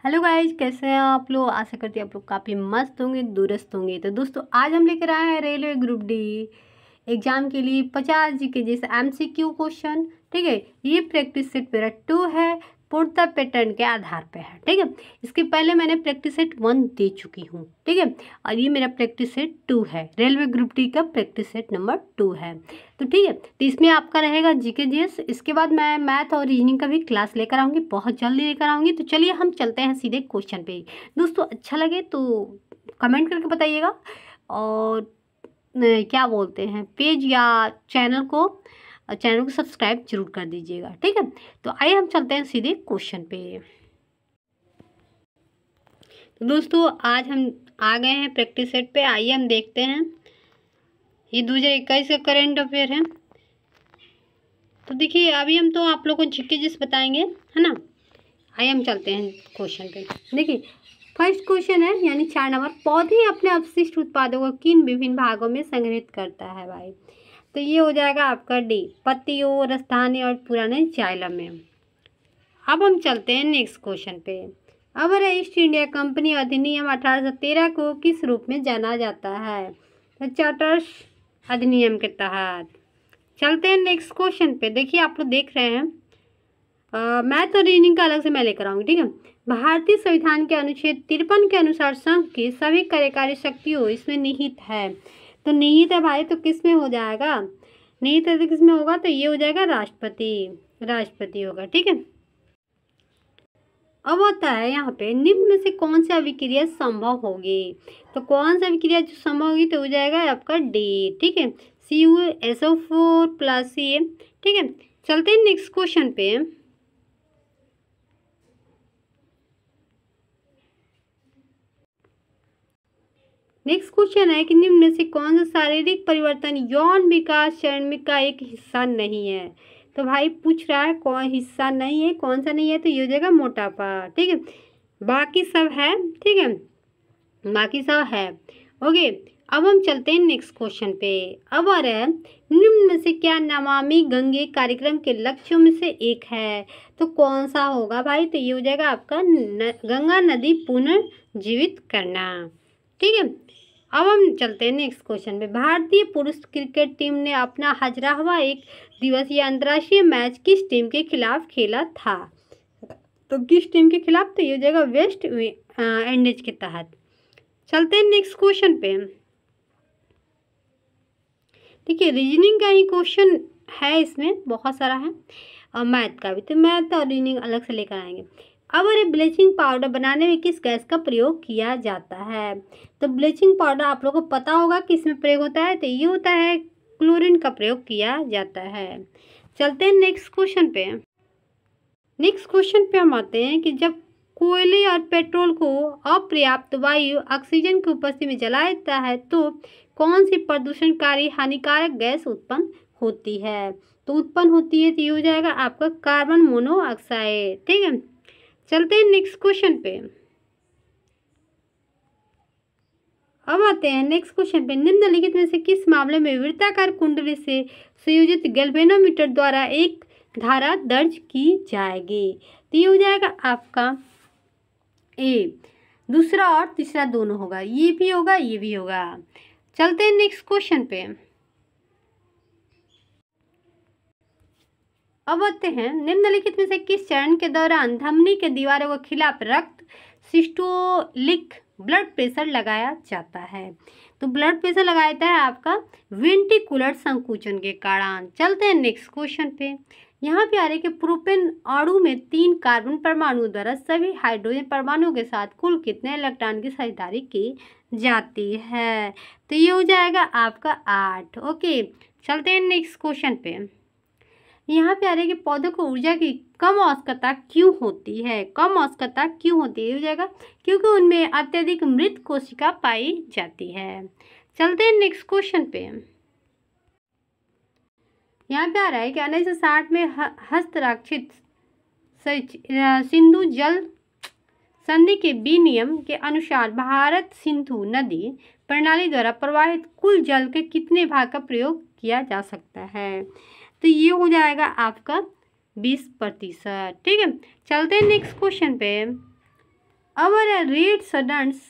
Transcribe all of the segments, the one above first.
Hello guys, कैसे हैं आप लोग। आशा करती हैं आप लोग काफ़ी मस्त होंगे, दुरुस्त होंगे। तो दोस्तों आज हम लेकर आए हैं रेलवे ग्रुप डी एग्जाम के लिए 50 जी के जैसे MCQ क्वेश्चन। ठीक है, ये प्रैक्टिस सेट मेरा 2 है, पूर्णतः पैटर्न के आधार पे है। ठीक है, इसके पहले मैंने प्रैक्टिस सेट 1 दे चुकी हूँ। ठीक है, और ये मेरा प्रैक्टिस सेट 2 है, रेलवे ग्रुप डी का प्रैक्टिस सेट नंबर 2 है। तो ठीक है, तो इसमें आपका रहेगा जीके जीएस। इसके बाद मैं मैथ और रीजनिंग का भी क्लास लेकर आऊँगी, बहुत जल्दी लेकर आऊँगी। तो चलिए हम चलते हैं सीधे क्वेश्चन पे। दोस्तों अच्छा लगे तो कमेंट करके बताइएगा, और क्या बोलते हैं, पेज या चैनल को सब्सक्राइब जरूर कर दीजिएगा। ठीक है, तो आइए हम चलते हैं सीधे क्वेश्चन पे। तो दोस्तों आज हम आ गए हैं प्रैक्टिस सेट पे। आइए हम देखते हैं, ये 2021 का करंट अफेयर है। तो देखिए अभी हम तो आप लोगों को जीके जिस बताएंगे, है ना। आइए हम चलते हैं क्वेश्चन पे। देखिए फर्स्ट क्वेश्चन है, यानी 4 नंबर, पौधे अपने अवशिष्ट उत्पादों को किन विभिन्न भागों में संग्रहित करता है भाई। तो ये हो जाएगा आपका डी, पत्तियों, रसधानी और पुराने जाइलम में। अब हम चलते हैं नेक्स्ट क्वेश्चन पे। अवर ईस्ट इंडिया कंपनी अधिनियम 1813 को किस रूप में जाना जाता है। तो चार्टर्स अधिनियम के तहत। चलते हैं नेक्स्ट क्वेश्चन पे। देखिए आप लोग देख रहे हैं, मैथ और रीजनिंग का अलग से मैं लेकर आऊँगी। ठीक है, भारतीय संविधान के अनुच्छेद 53 के अनुसार संघ की सभी कार्यकारी शक्तियों इसमें निहित है। तो निहित है भाई, तो किस में हो जाएगा, निहित है तो किस में होगा, तो ये हो जाएगा राष्ट्रपति होगा। ठीक है, अब होता है यहाँ पे निम्न में से कौन सी अभिक्रिया संभव होगी। तो कौन सी अभिक्रिया जो संभव होगी, तो हो जाएगा आपका डी। ठीक है, CuSO4 + Ca। ठीक है, चलते हैं नेक्स्ट क्वेश्चन पे। नेक्स्ट क्वेश्चन है कि निम्न में से कौन सा शारीरिक परिवर्तन यौन विकास चरण का एक हिस्सा नहीं है। तो भाई पूछ रहा है कौन हिस्सा नहीं है, कौन सा नहीं है, तो ये हो जाएगा मोटापा। ठीक है, बाकी सब है। ठीक है, बाकी सब है। ओके, अब हम चलते हैं नेक्स्ट क्वेश्चन पे। अब आ रहा है, निम्न में से क्या नमामि गंगे कार्यक्रम के लक्ष्यों में से एक है। तो कौन सा होगा भाई, तो ये हो जाएगा आपका गंगा नदी पुनर्जीवित करना। ठीक है, अब हम चलते हैं नेक्स्ट क्वेश्चन पे। भारतीय पुरुष क्रिकेट टीम ने अपना 11वां एक दिवसीय अंतर्राष्ट्रीय मैच किस टीम के खिलाफ खेला था। तो किस टीम के खिलाफ, तो ये हो जाएगा वेस्ट इंडीज के तहत। चलते हैं नेक्स्ट क्वेश्चन पे। देखिए रीजनिंग का ही क्वेश्चन है, इसमें बहुत सारा है, और मैथ का भी। तो मैथ और रीजनिंग अलग से लेकर आएंगे। अब अरे ब्लीचिंग पाउडर बनाने में किस गैस का प्रयोग किया जाता है। तो ब्लीचिंग पाउडर आप लोगों को पता होगा किस में प्रयोग होता है, तो ये होता है क्लोरीन का प्रयोग किया जाता है। चलते हैं नेक्स्ट क्वेश्चन पे। नेक्स्ट क्वेश्चन पे हम आते हैं कि जब कोयले और पेट्रोल को अपर्याप्त वायु ऑक्सीजन की उपस्थिति में जलाया जाता है तो कौन सी प्रदूषणकारी हानिकारक गैस उत्पन्न होती है। तो उत्पन्न होती है, तो ये हो जाएगा आपका कार्बन मोनोऑक्साइड। ठीक है, चलते हैं नेक्स्ट क्वेश्चन पे। अब आते हैं नेक्स्ट क्वेश्चन पे। निम्नलिखित में से किस मामले में वृत्ताकार कुंडली से संयोजित गैल्वेनोमीटर द्वारा एक धारा दर्ज की जाएगी। तो ये हो जाएगा आपका ए, दूसरा और तीसरा दोनों होगा, ये भी होगा ये भी होगा। चलते हैं नेक्स्ट क्वेश्चन पे। अब आते हैं, निम्नलिखित में से किस चरण के दौरान धमनी के दीवारों के खिलाफ रक्त सिस्टोलिक ब्लड प्रेशर लगाया जाता है। तो ब्लड प्रेशर लगाया जाता है आपका वेंटिकुलर संकुचन के कारण। चलते हैं नेक्स्ट क्वेश्चन पे। यहाँ पे आ रहा है कि प्रोपेन अणु में 3 कार्बन परमाणु द्वारा सभी हाइड्रोजन परमाणुओं के साथ कुल कितने इलेक्ट्रॉन की साझेदारी की जाती है। तो ये हो जाएगा आपका 8। ओके, चलते हैं नेक्स्ट क्वेश्चन पे। यहाँ पे आ रहा है कि पौधों को ऊर्जा की कम आवश्यकता क्यों होती है। कम आवश्यकता क्यों होती है, हो जाएगा क्योंकि उनमें अत्यधिक मृत कोशिका पाई जाती है। चलते हैं नेक्स्ट क्वेश्चन पे। यहाँ पे आ रहा है कि 1960 में हस्ताक्षरित सिंधु जल संधि के विनियम के अनुसार भारत सिंधु नदी प्रणाली द्वारा प्रवाहित कुल जल के कितने भाग का प्रयोग किया जा सकता है। तो ये हो जाएगा आपका 20%। ठीक है, चलते हैं नेक्स्ट क्वेश्चन पे। अवर रेड सडन्स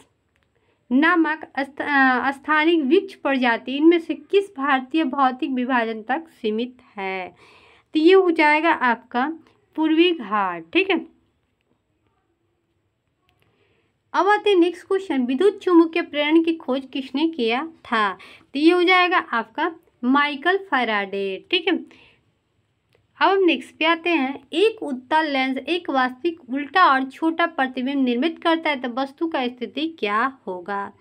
नामक स्थानिक वृक्ष प्रजाति इनमें से किस भारतीय भौतिक विभाजन तक सीमित है? तो ये हो जाएगा आपका पूर्वी घाट। ठीक है, अब आते हैं नेक्स्ट क्वेश्चन, विद्युत चुम्बकीय प्रेरण की खोज किसने किया था? तो ये हो जाएगा आपका माइकल फैराडे। ठीक है, अब हम नेक्स्ट पे आते हैं, एक उत्तल लेंस एक वास्तविक उल्टा और छोटा प्रतिबिंब निर्मित करता है तो वस्तु का स्थिति क्या होगा?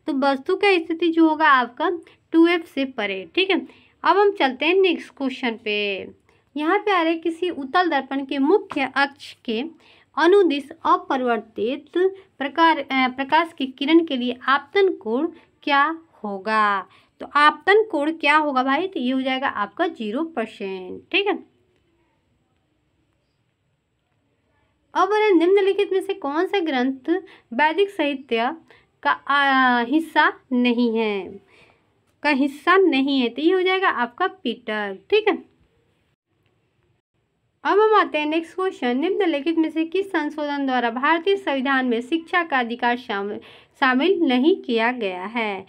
तो वस्तु का स्थिति जो होगा आपका 2f से परे। ठीक है, अब हम चलते हैं नेक्स्ट क्वेश्चन पे। यहाँ पे आ रहे किसी उत्तल दर्पण के मुख्य अक्ष के अनुदिश अपरिवर्तित प्रकाश की किरण के लिए आपतन कोण क्या होगा? तो आपतन कोण क्या होगा भाई? तो ये हो जाएगा आपका 0%। ठीक है, अब निम्नलिखित में से कौन सा ग्रंथ वैदिक साहित्य का हिस्सा नहीं है? तो ये हो जाएगा आपका पीटर। ठीक है, अब हम आते हैं नेक्स्ट क्वेश्चन, निम्नलिखित में से किस संशोधन द्वारा भारतीय संविधान में शिक्षा का अधिकार शामिल नहीं किया गया है?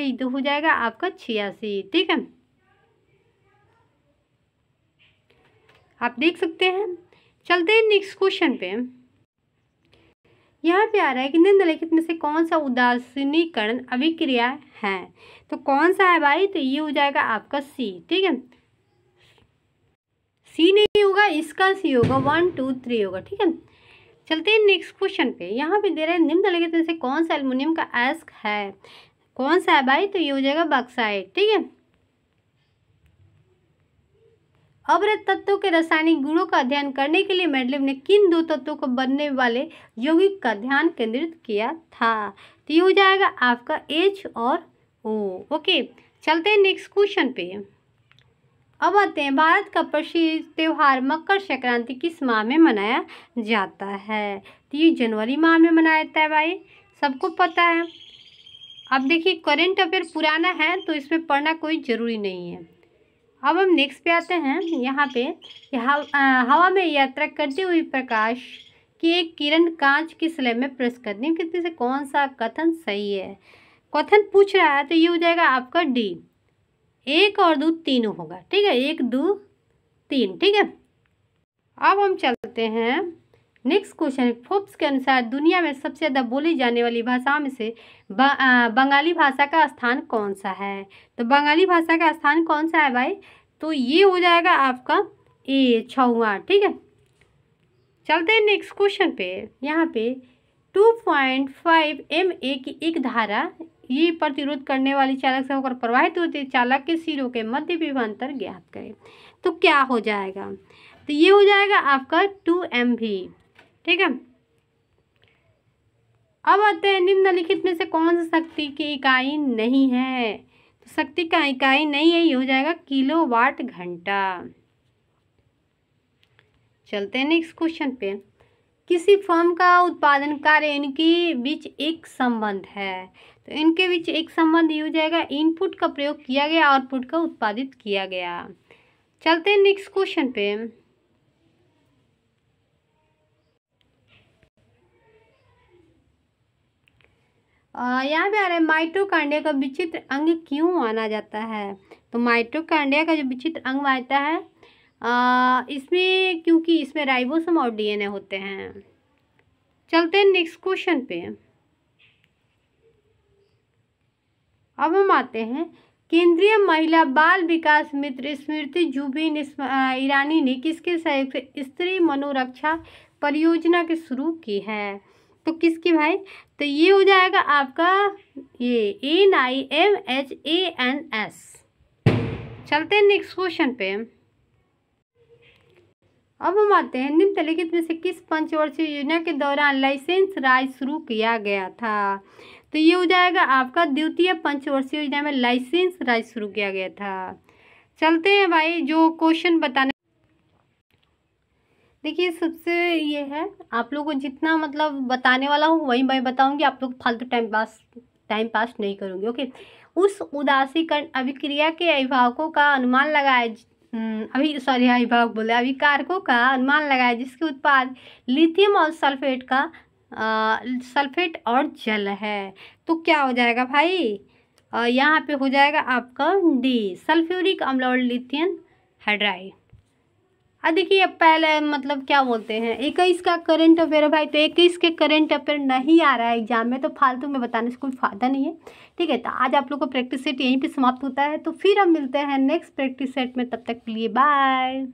ये तो हो जाएगा आपका 86। ठीक है, आप देख सकते हैं। चलते हैं नेक्स्ट क्वेश्चन पे। यहाँ पे आ रहा है कि निम्नलिखित में से कौन सा उदासीनीकरण अभिक्रिया है? तो कौन सा है भाई? तो ये हो जाएगा आपका सी। ठीक है, सी नहीं होगा, इसका सी होगा, 1 2 3 होगा। ठीक है, चलते हैं नेक्स्ट क्वेश्चन पे। यहाँ पे दे रहे हैं निम्नलिखित में से कौन सा एल्युमिनियम का अयस्क है? कौन सा है भाई? तो ये हो जाएगा बॉक्साइट। ठीक है, अवरत तत्वों के रासायनिक गुणों का अध्ययन करने के लिए मेंडलीव ने किन दो तत्वों को बनने वाले यौगिक का ध्यान केंद्रित किया था? तो ये हो जाएगा आपका H और O। ओके, चलते हैं नेक्स्ट क्वेश्चन पे। अब आते हैं, भारत का प्रसिद्ध त्योहार मकर संक्रांति किस माह में मनाया जाता है? तो ये जनवरी माह में मनाया जाता है भाई, सबको पता है। अब देखिए करेंट अफेयर पुराना है तो इसमें पढ़ना कोई ज़रूरी नहीं है। अब हम नेक्स्ट पे आते हैं। यहाँ पे हवा में यात्रा करते हुए प्रकाश की एक किरण कांच की स्लैब में प्रवेश करने में से कौन सा कथन सही है? कथन पूछ रहा है तो ये हो जाएगा आपका डी, 1 और 2 तीनों होगा। ठीक है, 1 2 3। ठीक है, अब हम चलते हैं नेक्स्ट क्वेश्चन। फोर्ब्स के अनुसार दुनिया में सबसे ज़्यादा बोली जाने वाली भाषाओं में से बंगाली भाषा का स्थान कौन सा है? तो बंगाली भाषा का स्थान कौन सा है भाई? तो ये हो जाएगा आपका ए, 6वां। ठीक है, चलते हैं नेक्स्ट क्वेश्चन पे। यहाँ पे 2.5 MA की एक धारा ये प्रतिरोध करने वाली चालक से होकर प्रवाहित होती है, चालक के सिरों के मध्य विभवांतर ज्ञात करें। तो क्या हो जाएगा? तो ये हो जाएगा आपका 2 MV। ठीक है, अब आते हैं, निम्नलिखित में से कौन सा शक्ति की इकाई नहीं है? तो शक्ति का इकाई नहीं है, ये हो जाएगा किलोवाट घंटा। चलते हैं नेक्स्ट क्वेश्चन पे। किसी फर्म का उत्पादन कार्य इनके बीच एक संबंध है, तो इनके बीच एक संबंध ये हो जाएगा इनपुट का प्रयोग किया गया, आउटपुट का उत्पादित किया गया। चलते हैं नेक्स्ट क्वेश्चन पे। यहाँ पे आ रहा है, माइटोकांड्रिया का विचित्र अंग क्यों माना जाता है? तो माइटोकांड्रिया का जो विचित्र अंग मानता है इसमें, क्योंकि इसमें राइबोसोम और DNA होते हैं। चलते हैं नेक्स्ट क्वेश्चन पे। अब हम आते हैं, केंद्रीय महिला बाल विकास मित्र स्मृति जुबिन ईरानी ने किसके सहयोग से स्त्री मनोरक्षा परियोजना के शुरू की है? तो किसकी भाई? तो ये हो जाएगा आपका ये NIMHANS। चलते हैं नेक्स्ट क्वेश्चन पे। अब हम आते हैं, निम्नलिखित में से किस पंचवर्षीय योजना के दौरान लाइसेंस राज शुरू किया गया था? तो ये हो जाएगा आपका द्वितीय पंचवर्षीय योजना में लाइसेंस राज शुरू किया गया था। चलते हैं भाई, जो क्वेश्चन बताने, देखिए सबसे ये है, आप लोगों को जितना मतलब बताने वाला हूँ वही मैं बताऊंगी, आप लोग फालतू टाइम पास नहीं करूँगी। ओके, उस उदासीकरण अभिक्रिया के अभिभावकों का अनुमान लगाए अभिकारकों का अनुमान लगाया जिसके उत्पाद लिथियम और सल्फेट का सल्फेट और जल है। तो क्या हो जाएगा भाई, यहाँ पे हो जाएगा आपका डी, सल्फ्यूरिक अम्ल और लिथियम हाइड्राइड। देखिए अब पहले मतलब क्या बोलते हैं 21 का करंट अफेयर है भाई, तो 21 के करंट अफेयर नहीं आ रहा है एग्जाम में, तो फालतू में बताने से कोई फ़ायदा नहीं है। ठीक है, तो आज आप लोग का प्रैक्टिस सेट यहीं पे समाप्त होता है, तो फिर हम मिलते हैं नेक्स्ट प्रैक्टिस सेट में, तब तक के लिए बाय।